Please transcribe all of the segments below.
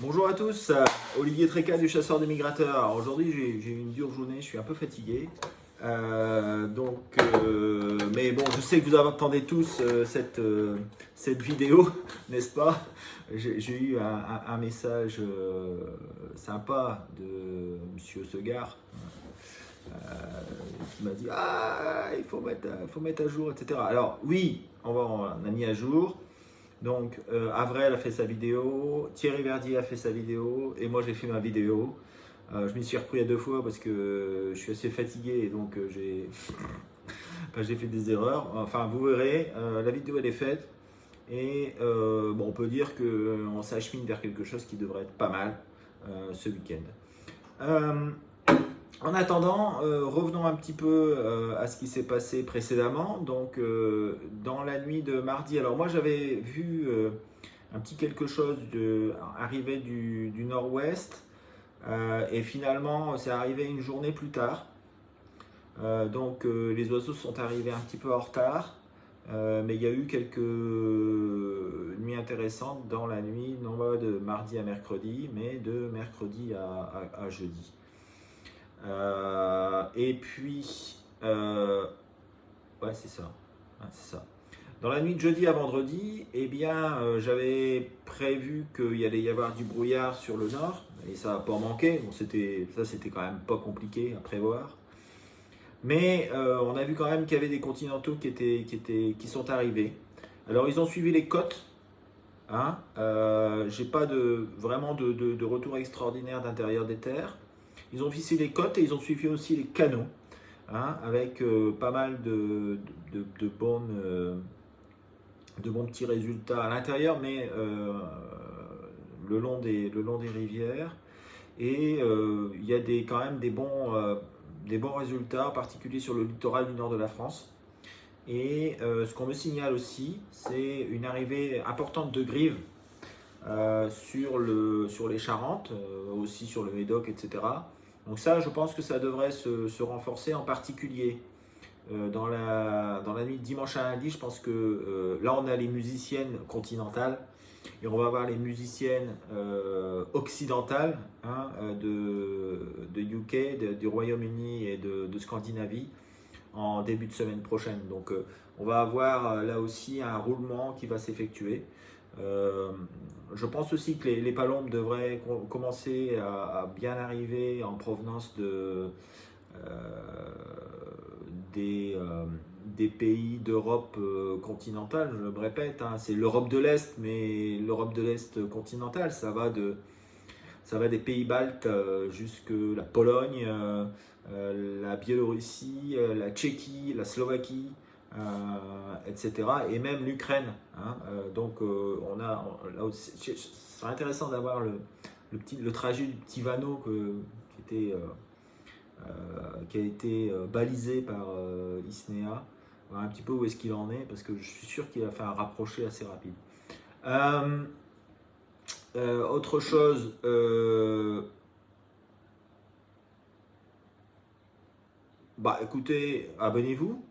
Bonjour à tous, Olivier Tréca du Chasseur des Migrateurs. Alors aujourd'hui j'ai eu une dure journée, je suis un peu fatigué. Mais bon, je sais que vous attendez tous cette vidéo, n'est-ce pas? J'ai eu un message sympa de Monsieur Segar qui m'a dit ah faut mettre à jour, etc. Alors oui, on a mis à jour. Donc, Avril a fait sa vidéo, Thierry Verdier a fait sa vidéo, et moi j'ai fait ma vidéo. Je m'y suis repris à deux fois parce que je suis assez fatigué et donc j'ai fait des erreurs. Enfin, vous verrez, la vidéo elle est faite et bon, on peut dire qu'on s'achemine vers quelque chose qui devrait être pas mal ce week-end. Euh, En attendant, revenons un petit peu à ce qui s'est passé précédemment. Donc, dans la nuit de mardi, alors moi j'avais vu un petit quelque chose arriver du nord-ouest et finalement c'est arrivé une journée plus tard. Les oiseaux sont arrivés un petit peu en retard, mais il y a eu quelques nuits intéressantes dans la nuit, non pas de mardi à mercredi, mais de mercredi à jeudi. Et puis, ouais, c'est ça. Ouais, c'est ça. Dans la nuit de jeudi à vendredi, eh bien, j'avais prévu qu'il y allait y avoir du brouillard sur le nord, et ça n'a pas manqué. Bon, c'était quand même pas compliqué à prévoir. Mais on a vu quand même qu'il y avait des continentaux qui sont arrivés. Alors, ils ont suivi les côtes. Hein. J'ai pas vraiment de retour extraordinaire d'intérieur des terres. Ils ont vissé les côtes et ils ont suivi aussi les canaux, hein, avec pas mal de bons petits résultats à l'intérieur, mais le long des rivières. Et il y a quand même des bons résultats, en particulier sur le littoral du nord de la France. Et ce qu'on me signale aussi, c'est une arrivée importante de grives sur les Charentes, aussi sur le Médoc, etc. Donc ça, je pense que ça devrait se renforcer, en particulier dans la nuit de dimanche à lundi. Je pense que là, on a les musiciennes continentales et on va avoir les musiciennes occidentales, hein, de UK, du Royaume-Uni et de Scandinavie en début de semaine prochaine. Donc on va avoir là aussi un roulement qui va s'effectuer. Euh, je pense aussi que les palombes devraient commencer à bien arriver en provenance euh, des pays d'Europe continentale. Je me répète, hein, c'est l'Europe de l'Est, mais l'Europe de l'Est continentale, ça va des pays baltes jusque la Pologne, la Biélorussie, la Tchéquie, la Slovaquie, etc. Et même l'Ukraine. Hein. Là aussi, c'est intéressant d'avoir le trajet du petit Vano qui a été balisé par Isnea. Voir un petit peu où est-ce qu'il en est, parce que je suis sûr qu'il a fait un rapproché assez rapide. Euh, Autre chose, bah écoutez, abonnez-vous.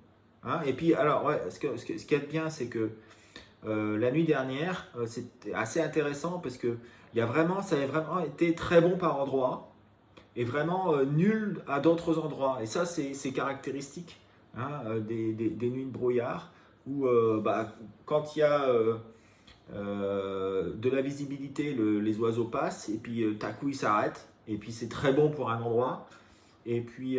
Hein. Et puis, alors, ouais, ce qui est bien, c'est que la nuit dernière, c'était assez intéressant parce que ça avait vraiment été très bon par endroits et vraiment nul à d'autres endroits. Et ça, c'est caractéristique, hein, des nuits de brouillard où bah, quand il y a de la visibilité, les oiseaux passent et puis d'un coup ils s'arrêtent. Et puis c'est très bon pour un endroit. Et puis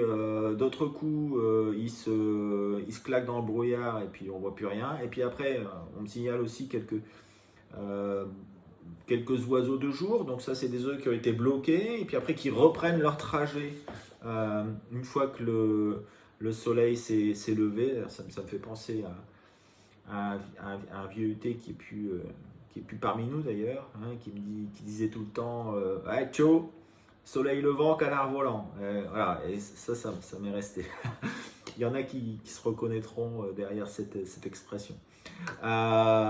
d'autres coups, ils se claquent dans le brouillard et puis on voit plus rien. Et puis après, on me signale aussi euh, quelques oiseaux de jour. Donc ça, c'est des oiseaux qui ont été bloqués et puis après qui reprennent leur trajet une fois que le soleil s'est levé. Ça me fait penser à un vieux UT qui est plus parmi nous d'ailleurs, hein, qui disait tout le temps hey, Tcho, soleil levant, canard volant. Voilà, et ça m'est resté. Il y en a qui se reconnaîtront derrière cette expression. Euh,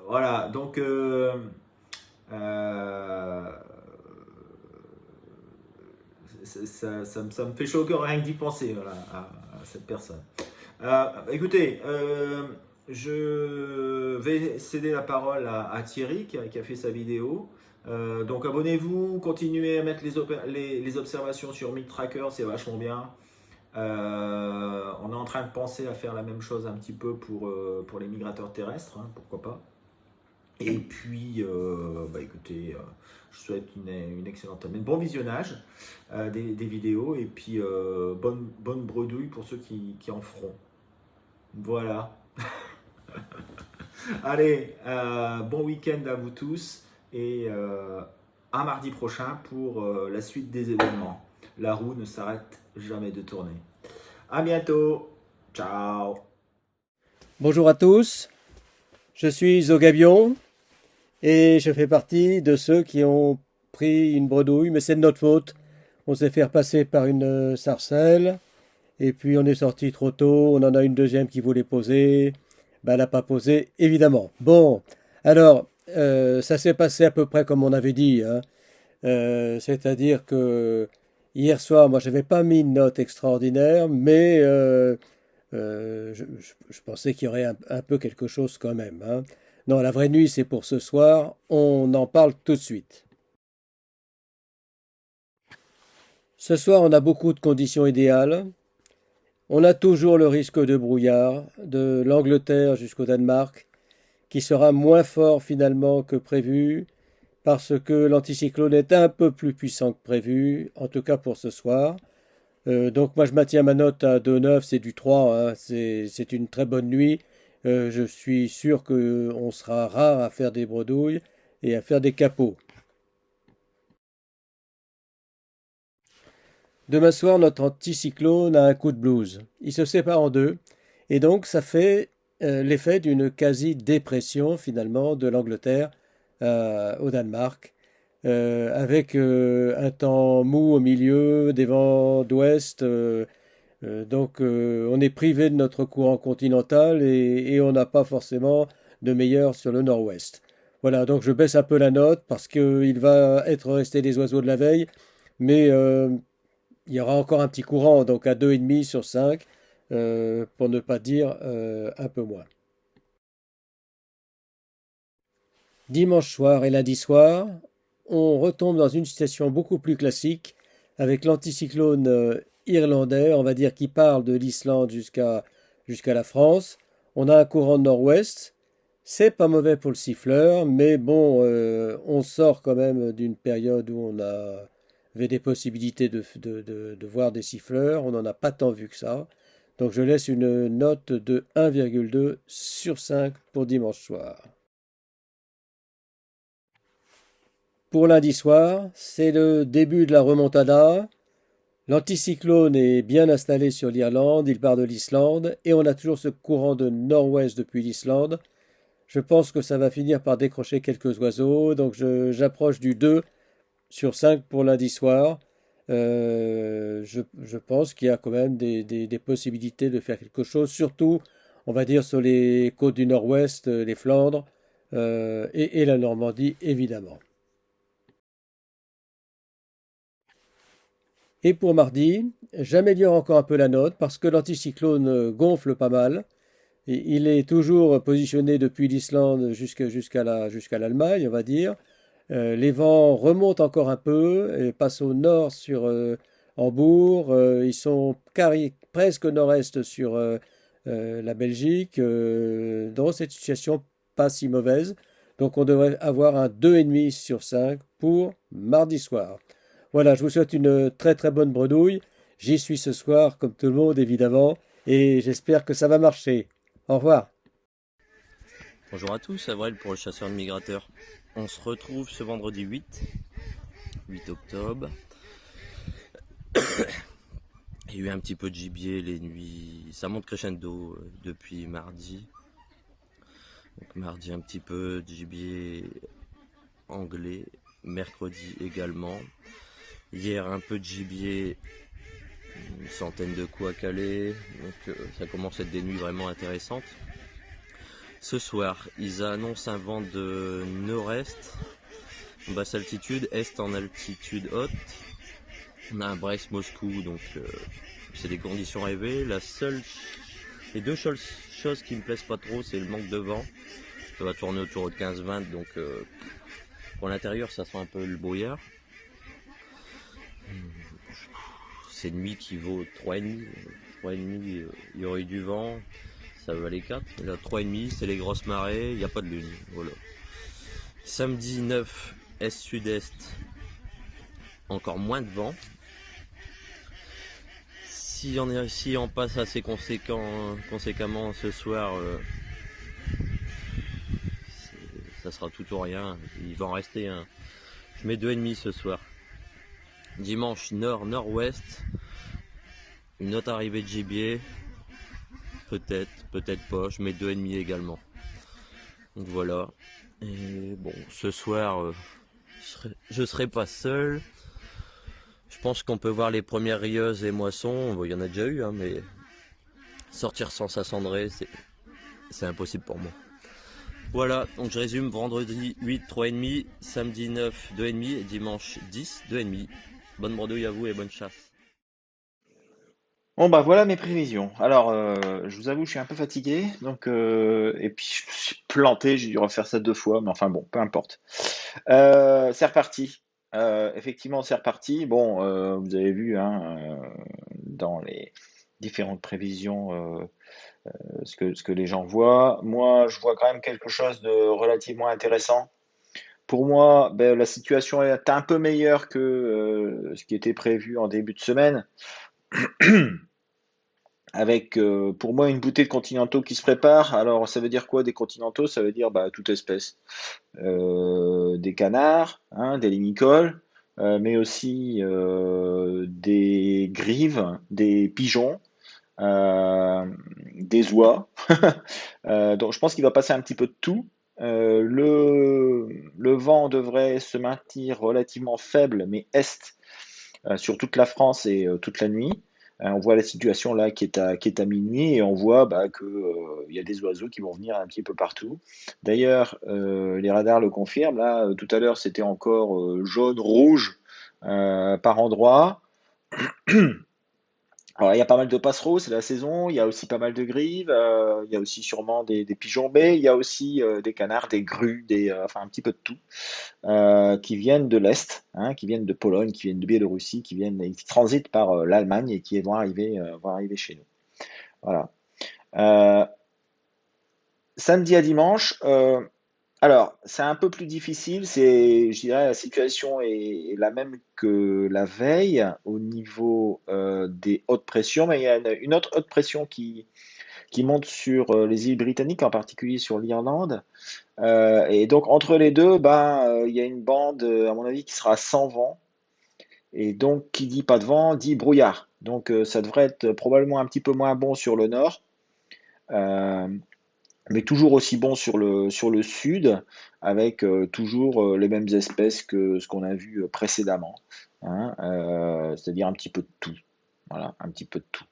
voilà, donc euh, ça me fait chaud au cœur rien que d'y penser, voilà, à cette personne. Écoutez, je vais céder la parole à Thierry qui a fait sa vidéo. Donc abonnez-vous, continuez à mettre les observations sur Mic Tracker, c'est vachement bien. On est en train de penser à faire la même chose un petit peu pour les migrateurs terrestres, hein, pourquoi pas. Et puis, écoutez, je souhaite une excellente année, bon visionnage des vidéos et puis bonne bredouille pour ceux qui en feront. Voilà. Allez, bon week-end à vous tous et à mardi prochain pour la suite des événements. La roue ne s'arrête jamais de tourner. À bientôt. Ciao. Bonjour à tous, je suis Zogabion et je fais partie de ceux qui ont pris une bredouille, mais c'est de notre faute. On s'est fait repasser par une sarcelle et puis on est sorti trop tôt, on en a une deuxième qui voulait poser, ben, elle n'a pas posé évidemment. Bon, alors ça s'est passé à peu près comme on avait dit, hein. C'est-à-dire que hier soir, moi j'avais pas mis une note extraordinaire, mais je pensais qu'il y aurait un peu quelque chose quand même, hein. Non, la vraie nuit, c'est pour ce soir. On en parle tout de suite. Ce soir, on a beaucoup de conditions idéales. On a toujours le risque de brouillard, de l'Angleterre jusqu'au Danemark, qui sera moins fort finalement que prévu, parce que l'anticyclone est un peu plus puissant que prévu, en tout cas pour ce soir. Donc moi je maintiens ma note à 2,9, c'est du 3, hein, c'est une très bonne nuit. Je suis sûr qu'on sera rare à faire des bredouilles et à faire des capots. Demain soir, notre anticyclone a un coup de blues. Il se sépare en deux et donc ça fait l'effet d'une quasi-dépression finalement de l'Angleterre au Danemark. Avec un temps mou au milieu, des vents d'ouest. Donc on est privé de notre courant continental et on n'a pas forcément de meilleur sur le nord-ouest. Voilà, donc je baisse un peu la note parce qu'il va être resté des oiseaux de la veille, mais il y aura encore un petit courant, donc à 2,5 sur 5, pour ne pas dire un peu moins. Dimanche soir et lundi soir, on retombe dans une situation beaucoup plus classique avec l'anticyclone irlandais, on va dire, qui part de l'Islande jusqu'à la France. On a un courant de nord-ouest. C'est pas mauvais pour le siffleur, mais bon, on sort quand même d'une période où on avait des possibilités de voir des siffleurs. On n'en a pas tant vu que ça. Donc je laisse une note de 1,2 sur 5 pour dimanche soir. Pour lundi soir, c'est le début de la remontada. L'anticyclone est bien installé sur l'Irlande, il part de l'Islande et on a toujours ce courant de nord-ouest depuis l'Islande. Je pense que ça va finir par décrocher quelques oiseaux, donc j'approche du 2 sur 5 pour lundi soir. Je pense qu'il y a quand même des possibilités de faire quelque chose, surtout, on va dire, sur les côtes du nord-ouest, les Flandres et la Normandie, évidemment. Et pour mardi, j'améliore encore un peu la note parce que l'anticyclone gonfle pas mal. Et il est toujours positionné depuis l'Islande jusqu'à l'Allemagne, on va dire. Les vents remontent encore un peu et passent au nord sur Hambourg. Ils sont presque au nord-est sur la Belgique. Dans cette situation pas si mauvaise. Donc on devrait avoir un 2,5 sur 5 pour mardi soir. Voilà, je vous souhaite une très très bonne bredouille. J'y suis ce soir, comme tout le monde évidemment, et j'espère que ça va marcher. Au revoir. Bonjour à tous, Avril pour le chasseur de migrateurs. On se retrouve ce vendredi 8 octobre. Il y a eu un petit peu de gibier les nuits, ça monte crescendo depuis mardi. Donc mardi un petit peu de gibier anglais, mercredi également. Hier un peu de gibier, une centaine de coups à caler, donc ça commence à être des nuits vraiment intéressantes. Ce soir, ils annoncent un vent de nord-est, basse altitude, est en altitude haute. On a un Brest-Moscou, donc c'est des conditions rêvées. La seule Les deux choses qui me plaisent pas trop, c'est le manque de vent. Ça va tourner autour de 15-20, donc pour l'intérieur, ça sent un peu le brouillard. C'est nuit qui vaut 3,5. 3,5, il y aurait eu du vent, ça valait 4. Et là, 3,5, c'est les grosses marées, il n'y a pas de lune. Voilà. Samedi 9, est-sud-est, encore moins de vent. Si on passe assez conséquemment ce soir, ça sera tout ou rien. Il va en rester un. Je mets 2,5 ce soir. Dimanche nord-nord-ouest, une autre arrivée de gibier. Peut-être pas. Je mets 2,5 également. Donc voilà. Et bon, ce soir, je serai pas seul. Je pense qu'on peut voir les premières rieuses et moissons. Bon, il y en a déjà eu, hein, mais sortir sans s'assandrer, c'est impossible pour moi. Voilà, donc je résume, vendredi 8, 3,5, samedi 9, 2,5 et dimanche 10, 2,5. Bonne bredouille à vous et bonne chasse. Bon bah voilà mes prévisions. Alors je vous avoue je suis un peu fatigué donc et puis je me suis planté, j'ai dû refaire ça 2 fois, mais enfin bon, peu importe. C'est reparti. Effectivement c'est reparti. Bon vous avez vu hein, dans les différentes prévisions ce que les gens voient. Moi je vois quand même quelque chose de relativement intéressant. Pour moi, ben, la situation est un peu meilleure que ce qui était prévu en début de semaine. Avec pour moi une bouteille de continentaux qui se prépare. Alors ça veut dire quoi des continentaux? Ça veut dire bah, toute espèce. Des canards, hein, des limicoles, mais aussi des grives, des pigeons, euh, des oies. Donc je pense qu'il va passer un petit peu de tout. Le vent devrait se maintenir relativement faible, mais est, sur toute la France et toute la nuit. On voit la situation là qui est à minuit et on voit bah, que il y a des oiseaux qui vont venir un petit peu partout. D'ailleurs, les radars le confirment. Là, tout à l'heure, c'était encore jaune, rouge par endroit. Alors, il y a pas mal de passereaux, c'est la saison. Il y a aussi pas mal de grives. Il y a aussi sûrement des pigeons, mais il y a aussi des canards, des grues, enfin un petit peu de tout qui viennent de l'Est, hein, qui viennent de Pologne, qui viennent de Biélorussie, qui transitent par l'Allemagne et qui vont arriver chez nous. Voilà. Euh, Samedi à dimanche, alors c'est un peu plus difficile, je dirais, la situation est la même que la veille au niveau des hautes pressions, mais il y a une autre haute pression qui monte sur les îles britanniques, en particulier sur l'Irlande. Et donc entre les deux, ben, il y a une bande, à mon avis, qui sera sans vent. Et donc, qui dit pas de vent, dit brouillard. Donc, ça devrait être probablement un petit peu moins bon sur le nord, euh, mais toujours aussi bon sur le sud, avec toujours les mêmes espèces que ce qu'on a vu précédemment, hein, c'est-à-dire un petit peu de tout. Voilà, un petit peu de tout.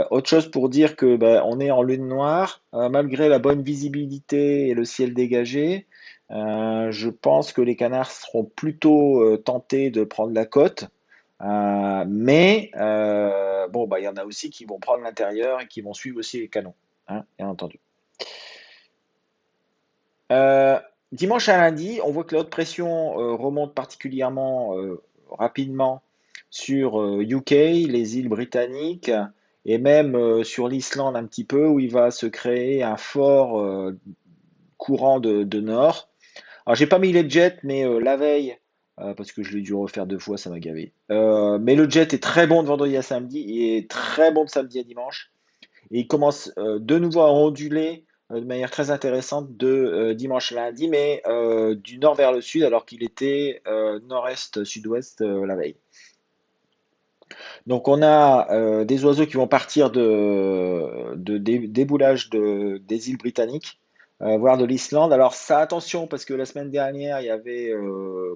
Autre chose pour dire que ben, on est en lune noire, malgré la bonne visibilité et le ciel dégagé. Je pense que les canards seront plutôt tentés de prendre la côte, mais bon, bah, il y en a aussi qui vont prendre l'intérieur et qui vont suivre aussi les canons, hein, bien entendu. Euh, Dimanche à lundi, on voit que la haute pression remonte particulièrement rapidement sur UK, les îles britanniques, et même sur l'Islande un petit peu, où il va se créer un fort courant de nord. Alors j'ai pas mis les jets, mais la veille, parce que je l'ai dû refaire 2 fois, ça m'a gavé. Mais le jet est très bon de vendredi à samedi, il est très bon de samedi à dimanche. Et il commence de nouveau à onduler de manière très intéressante de dimanche à lundi, mais du nord vers le sud, alors qu'il était nord-est, sud-ouest la veille. Donc on a des oiseaux qui vont partir de déboulage des îles britanniques, voire de l'Islande. Alors ça, attention, parce que la semaine dernière, il y avait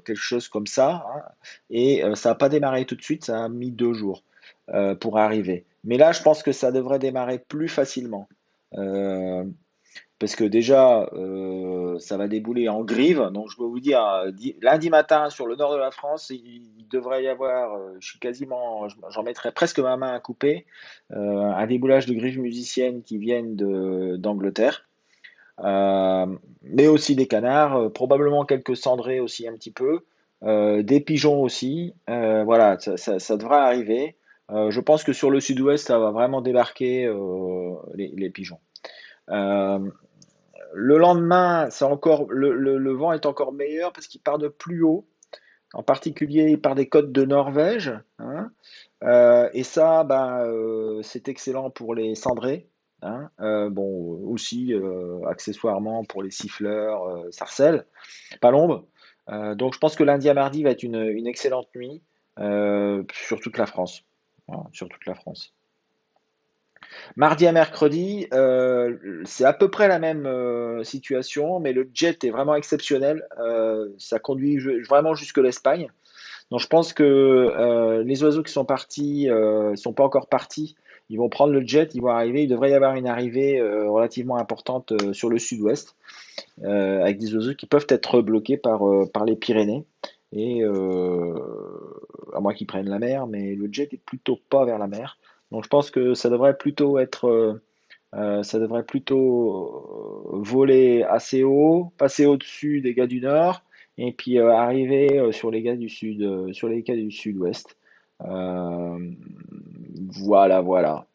quelque chose comme ça, hein, et ça n'a pas démarré tout de suite, ça a mis 2 jours pour arriver. Mais là, je pense que ça devrait démarrer plus facilement. Euh, parce que déjà, ça va débouler en grive. Donc, je peux vous dire, lundi matin, sur le nord de la France, il devrait y avoir, j'en mettrais presque ma main à couper, un déboulage de grives musiciennes qui viennent d'Angleterre. Euh, mais aussi des canards, probablement quelques cendrés aussi un petit peu, des pigeons aussi. Voilà, ça devrait arriver. Je pense que sur le sud-ouest, ça va vraiment débarquer les pigeons. Euh, le lendemain, le vent est encore meilleur parce qu'il part de plus haut. En particulier, il part des côtes de Norvège, hein. Et ça, c'est excellent pour les cendrés, hein. Bon, aussi accessoirement pour les siffleurs, sarcelles, palombes. Donc, je pense que lundi à mardi va être une excellente nuit sur toute la France. Voilà, sur toute la France. Mardi à mercredi, c'est à peu près la même situation, mais le jet est vraiment exceptionnel. Ça conduit vraiment jusque l'Espagne. Donc je pense que les oiseaux qui sont partis, sont pas encore partis. Ils vont prendre le jet, ils vont arriver. Il devrait y avoir une arrivée relativement importante sur le sud-ouest, avec des oiseaux qui peuvent être bloqués par les Pyrénées. Et à moins qu'ils prennent la mer, mais le jet est plutôt pas vers la mer. Donc je pense que ça devrait plutôt voler assez haut, passer au-dessus des gars du nord, et puis arriver sur les gars du sud, sur les gars du sud-ouest. Euh, voilà, voilà.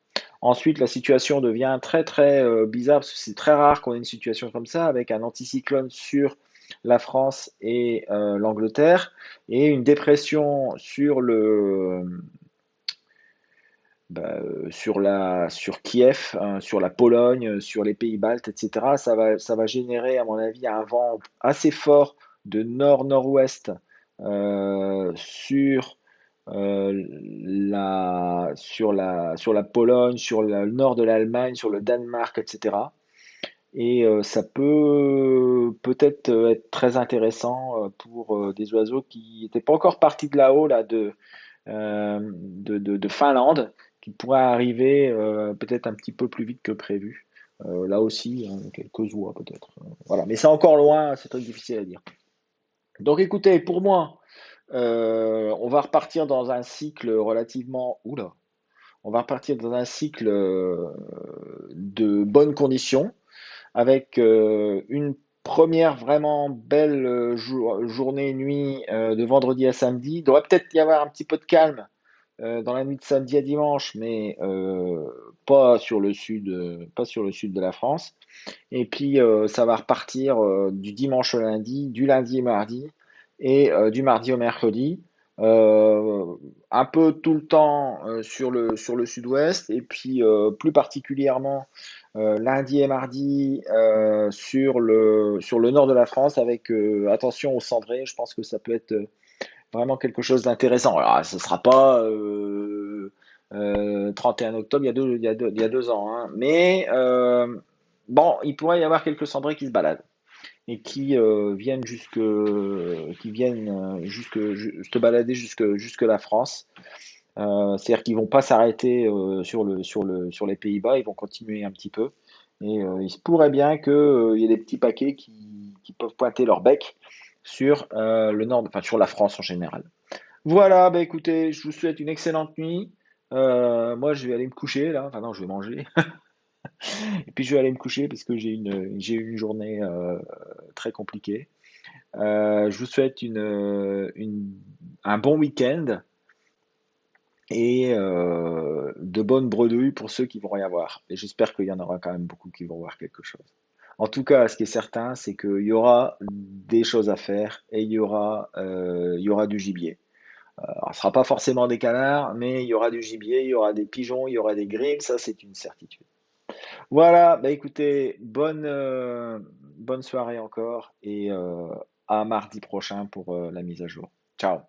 Ensuite, la situation devient très très bizarre parce que c'est très rare qu'on ait une situation comme ça avec un anticyclone sur la France et l'Angleterre et une dépression sur Kiev, hein, sur la Pologne, sur les pays baltes, etc. Ça va générer, à mon avis, un vent assez fort de nord-nord-ouest sur la Pologne, sur le nord de l'Allemagne, sur le Danemark, etc. Et ça peut-être être très intéressant pour des oiseaux qui n'étaient pas encore partis de là-haut, là, de Finlande, qui pourrait arriver peut-être un petit peu plus vite que prévu. Là aussi, hein, quelques oies peut-être. Voilà, mais c'est encore loin, c'est très difficile à dire. Donc écoutez, pour moi, on va repartir dans un cycle relativement... Oula! On va repartir dans un cycle de bonnes conditions avec une première vraiment belle journée nuit de vendredi à samedi. Il devrait peut-être y avoir un petit peu de calme dans la nuit de samedi à dimanche, mais pas sur le sud de la France. Et puis ça va repartir du dimanche au lundi, du lundi au mardi et du mardi au mercredi. Euh, un peu tout le temps sur le sud-ouest et puis plus particulièrement lundi et mardi sur le nord de la France avec attention aux cendrés. Je pense que ça peut être vraiment quelque chose d'intéressant. Alors, ce ne sera pas 31 octobre, il y a deux ans, hein. Mais bon, il pourrait y avoir quelques cendrés qui se baladent et qui viennent se balader jusque la France. C'est-à-dire qu'ils vont pas s'arrêter sur les Pays-Bas, ils vont continuer un petit peu. Et il se pourrait bien qu'il y ait des petits paquets qui peuvent pointer leur bec sur le nord, enfin sur la France en général. Voilà, bah écoutez, je vous souhaite une excellente nuit. Moi, je vais aller me coucher là. Enfin non, je vais manger. Et puis je vais aller me coucher parce que j'ai eu une journée très compliquée. Je vous souhaite un bon week-end et de bonnes bredouilles pour ceux qui vont rien voir. Et j'espère qu'il y en aura quand même beaucoup qui vont voir quelque chose. En tout cas, ce qui est certain, c'est qu'il y aura des choses à faire et il y aura du gibier. Alors, ce ne sera pas forcément des canards, mais il y aura du gibier, il y aura des pigeons, il y aura des grilles, ça c'est une certitude. Voilà, bah écoutez, bonne soirée encore et à mardi prochain pour la mise à jour. Ciao.